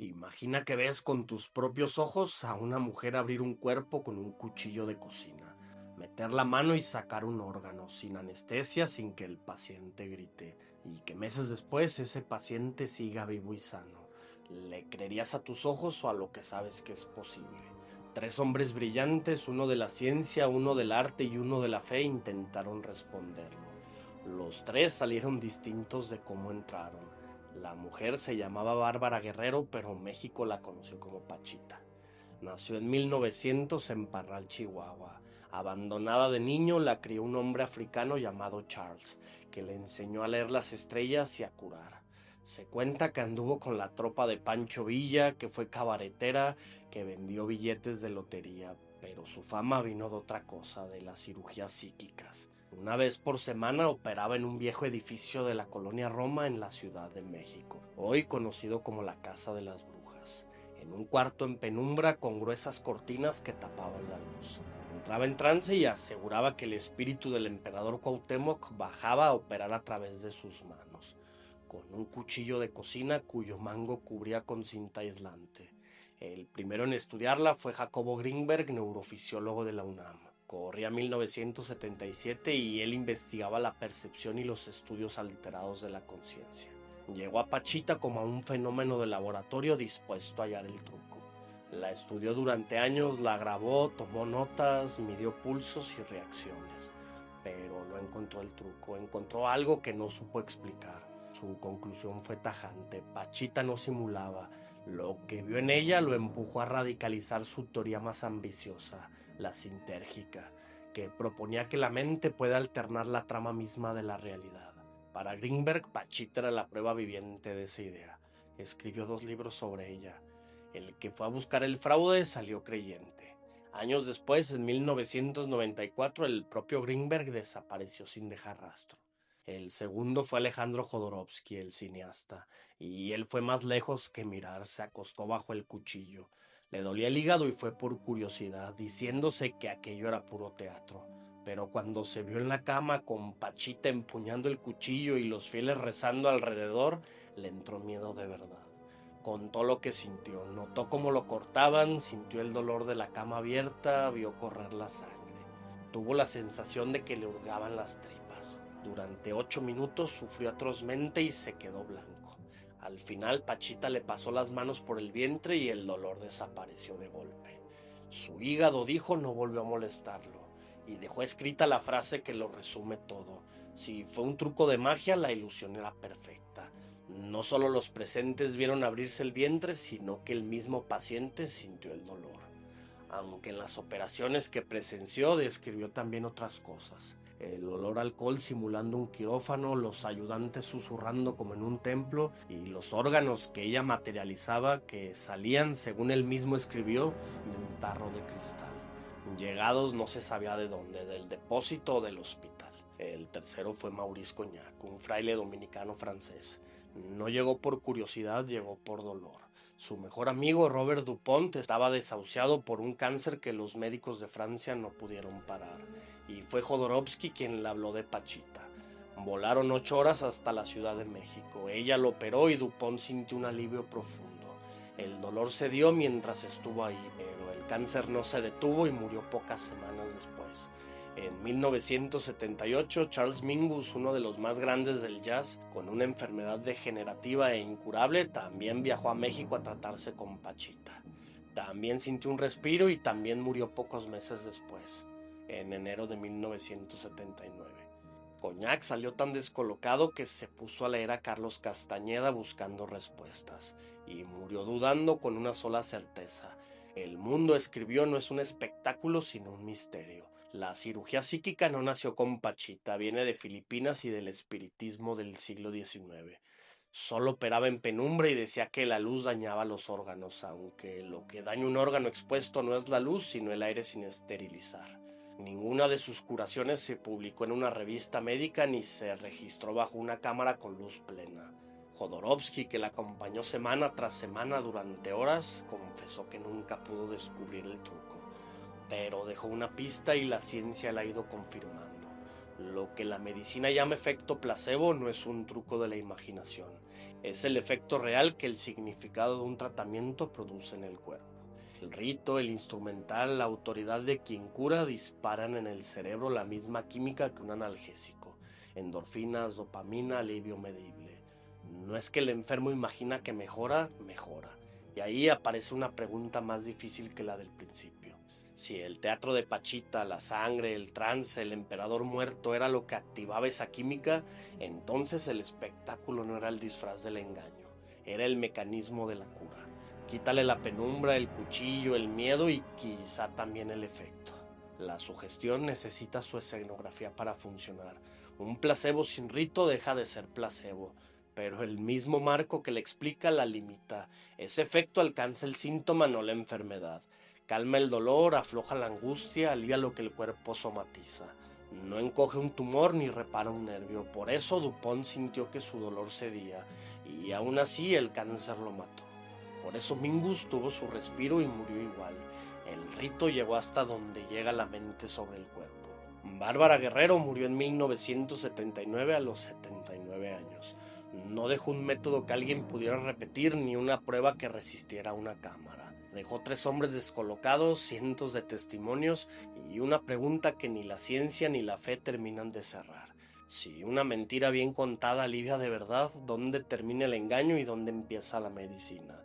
Imagina que ves con tus propios ojos a una mujer abrir un cuerpo con un cuchillo de cocina, meter la mano y sacar un órgano, sin anestesia, sin que el paciente grite, y que meses después ese paciente siga vivo y sano. ¿Le creerías a tus ojos o a lo que sabes que es posible? Tres hombres brillantes, uno de la ciencia, uno del arte y uno de la fe, intentaron responderlo. Los tres salieron distintos de cómo entraron. La mujer se llamaba Bárbara Guerrero, pero México la conoció como Pachita. Nació en 1900 en Parral, Chihuahua. Abandonada de niño, la crió un hombre africano llamado Charles, que le enseñó a leer las estrellas y a curar. Se cuenta que anduvo con la tropa de Pancho Villa, que fue cabaretera, que vendió billetes de lotería, pero su fama vino de otra cosa, de las cirugías psíquicas. Una vez por semana operaba en un viejo edificio de la colonia Roma en la Ciudad de México, hoy conocido como la Casa de las Brujas, en un cuarto en penumbra con gruesas cortinas que tapaban la luz. Entraba en trance y aseguraba que el espíritu del emperador Cuauhtémoc bajaba a operar a través de sus manos, con un cuchillo de cocina cuyo mango cubría con cinta aislante. El primero en estudiarla fue Jacobo Greenberg, neurofisiólogo de la UNAM. Corría 1977 y él investigaba la percepción y los estudios alterados de la conciencia. Llegó a Pachita como a un fenómeno de laboratorio dispuesto a hallar el truco. La estudió durante años, la grabó, tomó notas, midió pulsos y reacciones. Pero no encontró el truco, encontró algo que no supo explicar. Su conclusión fue tajante: Pachita no simulaba. Lo que vio en ella lo empujó a radicalizar su teoría más ambiciosa, la sintérgica, que proponía que la mente puede alternar la trama misma de la realidad. Para Greenberg, Pachita era la prueba viviente de esa idea. Escribió 2 libros sobre ella. El que fue a buscar el fraude salió creyente. Años después, en 1994, el propio Greenberg desapareció sin dejar rastro. El segundo fue Alejandro Jodorowsky, el cineasta, y él fue más lejos que mirar, se acostó bajo el cuchillo. Le dolía el hígado y fue por curiosidad, diciéndose que aquello era puro teatro. Pero cuando se vio en la cama con Pachita empuñando el cuchillo y los fieles rezando alrededor, le entró miedo de verdad. Contó lo que sintió, notó cómo lo cortaban, sintió el dolor de la cama abierta, vio correr la sangre. Tuvo la sensación de que le hurgaban las tripas. Durante 8 minutos sufrió atrozmente y se quedó blanco. Al final Pachita le pasó las manos por el vientre y el dolor desapareció de golpe. Su hígado, dijo, no volvió a molestarlo, y dejó escrita la frase que lo resume todo: si fue un truco de magia, la ilusión era perfecta. No solo los presentes vieron abrirse el vientre, sino que el mismo paciente sintió el dolor. Aunque en las operaciones que presenció describió también otras cosas: el olor a alcohol simulando un quirófano, los ayudantes susurrando como en un templo, y los órganos que ella materializaba que salían, según él mismo escribió, de un tarro de cristal, llegados no se sabía de dónde, del depósito o del hospital. El tercero fue Maurice Cognac, un fraile dominicano francés. No llegó por curiosidad, llegó por dolor. Su mejor amigo Robert Dupont estaba desahuciado por un cáncer que los médicos de Francia no pudieron parar, y fue Jodorowsky quien le habló de Pachita. Volaron 8 horas hasta la Ciudad de México. Ella lo operó y Dupont sintió un alivio profundo. El dolor cedió mientras estuvo ahí, pero el cáncer no se detuvo y murió pocas semanas después. En 1978, Charles Mingus, uno de los más grandes del jazz, con una enfermedad degenerativa e incurable, también viajó a México a tratarse con Pachita. También sintió un respiro y también murió pocos meses después, en enero de 1979. Cognac salió tan descolocado que se puso a leer a Carlos Castañeda buscando respuestas, y murió dudando con una sola certeza: el mundo, escribió, no es un espectáculo sino un misterio. La cirugía psíquica no nació con Pachita, viene de Filipinas y del espiritismo del siglo XIX. Solo operaba en penumbra y decía que la luz dañaba los órganos, aunque lo que daña un órgano expuesto no es la luz, sino el aire sin esterilizar. Ninguna de sus curaciones se publicó en una revista médica ni se registró bajo una cámara con luz plena. Jodorowsky, que la acompañó semana tras semana durante horas, confesó que nunca pudo descubrir el truco, pero dejó una pista y la ciencia la ha ido confirmando. Lo que la medicina llama efecto placebo no es un truco de la imaginación, es el efecto real que el significado de un tratamiento produce en el cuerpo. El rito, el instrumental, la autoridad de quien cura disparan en el cerebro la misma química que un analgésico: endorfinas, dopamina, alivio medible. No es que el enfermo imagina que mejora, mejora. Y ahí aparece una pregunta más difícil que la del principio. Si el teatro de Pachita, la sangre, el trance, el emperador muerto era lo que activaba esa química, entonces el espectáculo no era el disfraz del engaño, era el mecanismo de la cura. Quítale la penumbra, el cuchillo, el miedo y quizá también el efecto. La sugestión necesita su escenografía para funcionar. Un placebo sin rito deja de ser placebo, pero el mismo marco que le explica la limita. Ese efecto alcanza el síntoma, no la enfermedad. Calma el dolor, afloja la angustia, alivia lo que el cuerpo somatiza. No encoge un tumor ni repara un nervio. Por eso Dupont sintió que su dolor cedía, y aún así el cáncer lo mató. Por eso Mingus tuvo su respiro y murió igual. El rito llegó hasta donde llega la mente sobre el cuerpo. Bárbara Guerrero murió en 1979 a los 79 años. No dejó un método que alguien pudiera repetir ni una prueba que resistiera a una cámara. Dejó 3 hombres descolocados, cientos de testimonios y una pregunta que ni la ciencia ni la fe terminan de cerrar. Si una mentira bien contada alivia de verdad, ¿dónde termina el engaño y dónde empieza la medicina?